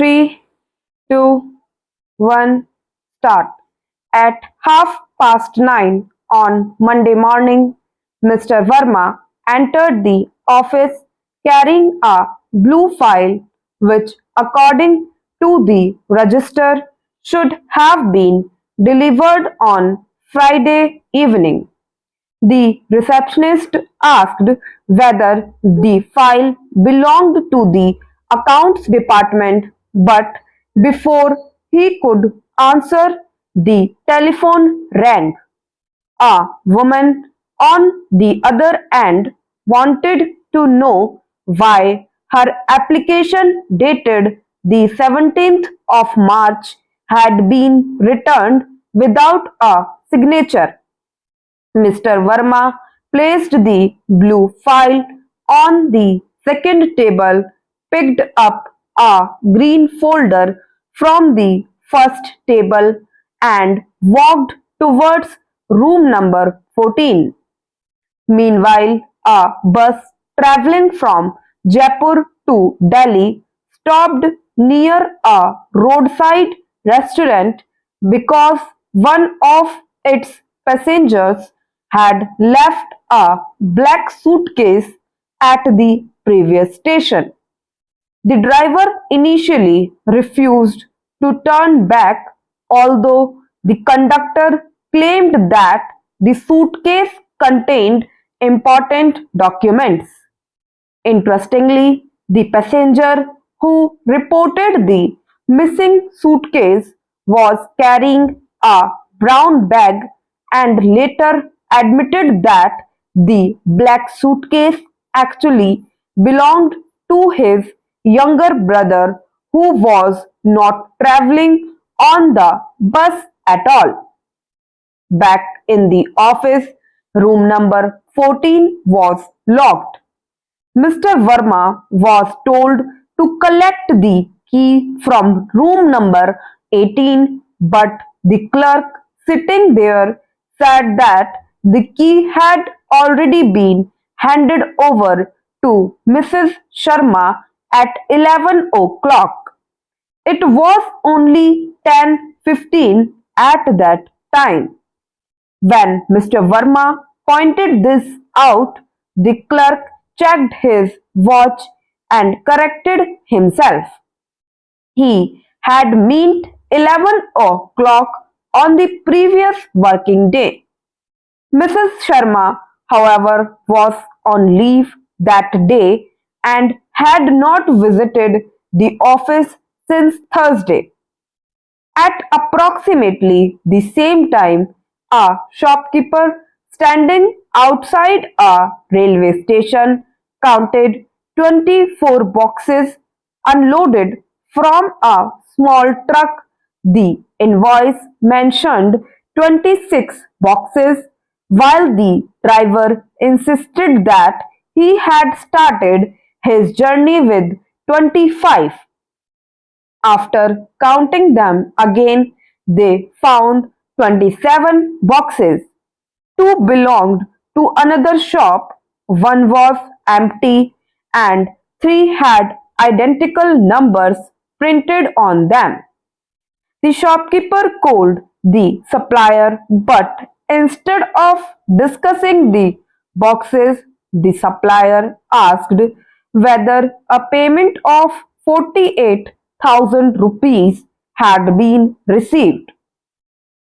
3, 2, 1, start. At 9:30 on Monday morning, Mr. Verma entered the office carrying a blue file which, according to the register, should have been delivered on Friday evening. The receptionist asked whether the file belonged to the accounts department, but before he could answer, the telephone rang. A woman on the other end wanted to know why her application dated the 17th of March had been returned without a signature. Mr. Verma placed the blue file on the second table, picked up a green folder from the first table, and walked towards room number 14. Meanwhile, a bus traveling from Jaipur to Delhi stopped near a roadside restaurant because one of its passengers had left a black suitcase at the previous station. The driver initially refused to turn back, although the conductor claimed that the suitcase contained important documents. Interestingly, the passenger who reported the missing suitcase was carrying a brown bag and later admitted that the black suitcase actually belonged to his younger brother who was not traveling on the bus at all. Back in the office, room number 14 was locked. Mr. Verma was told to collect the key from room number 18, but the clerk sitting there said that the key had already been handed over to Mrs. Sharma at 11 o'clock. It was only 10:15 at that time. When Mr. Verma pointed this out, the clerk checked his watch and corrected himself. He had meant 11 o'clock on the previous working day. Mrs. Sharma, however, was on leave that day and had not visited the office since Thursday. At approximately the same time, a shopkeeper standing outside a railway station counted 24 boxes unloaded from a small truck. The invoice mentioned 26 boxes, while the driver insisted that he had started his journey with 25. After counting them again, they found 27 boxes. Two belonged to another shop, one was empty, and three had identical numbers printed on them. The shopkeeper called the supplier, but instead of discussing the boxes, the supplier asked whether a payment of 48,000 rupees had been received.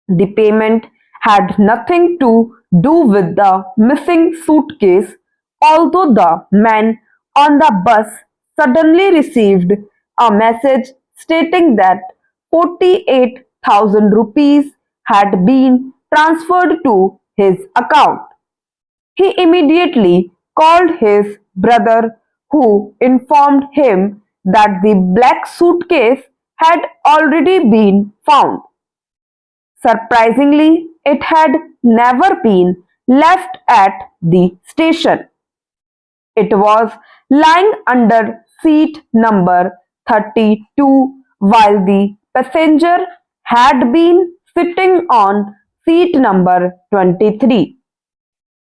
The payment had nothing to do with the missing suitcase, although the man on the bus suddenly received a message stating that 48,000 rupees had been transferred to his account. He immediately called his brother, who informed him that the black suitcase had already been found. Surprisingly, it had never been left at the station. It was lying under seat number 32, while the passenger had been sitting on seat number 23.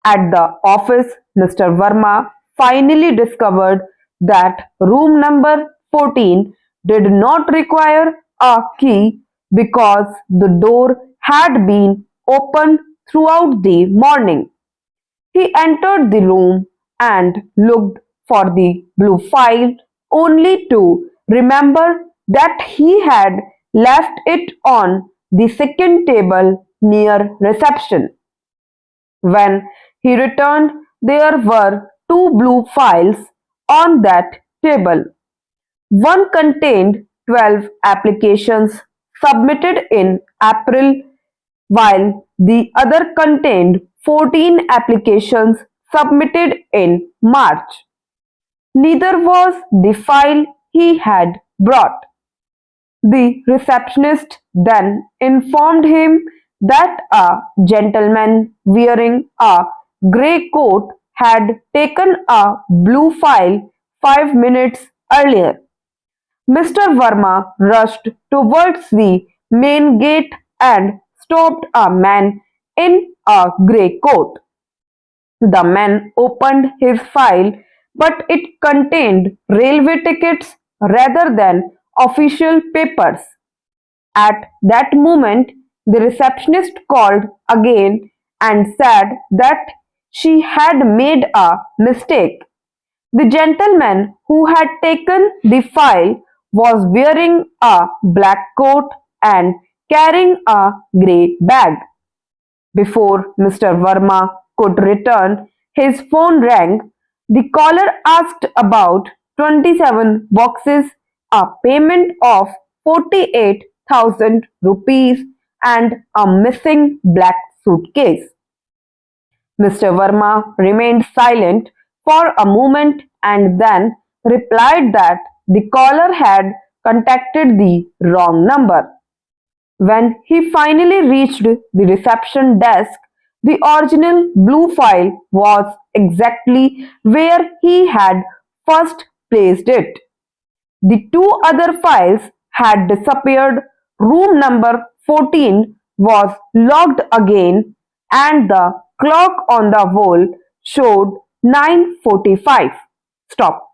At the office, Mr. Verma finally discovered that room number 14 did not require a key because the door had been open throughout the morning. He entered the room and looked for the blue file only to remember that he had left it on the second table near reception. When he returned, there were two blue files on that table. One contained 12 applications submitted in April, while the other contained 14 applications submitted in March. Neither was the file he had brought. The receptionist then informed him that a gentleman wearing a grey coat had taken a blue file 5 minutes earlier. Mr. Verma rushed towards the main gate and stopped a man in a grey coat. The man opened his file, but it contained railway tickets rather than official papers. At that moment, the receptionist called again and said that she had made a mistake. The gentleman who had taken the file was wearing a black coat and carrying a grey bag. Before Mr. Verma could return, his phone rang. The caller asked about 27 boxes, a payment of 48,000 rupees, and a missing black suitcase. Mr. Verma remained silent for a moment and then replied that the caller had contacted the wrong number. When he finally reached the reception desk, the original blue file was exactly where he had first placed it. The two other files had disappeared. Room number 14 was locked again, and the clock on the wall showed 9:45. Stop.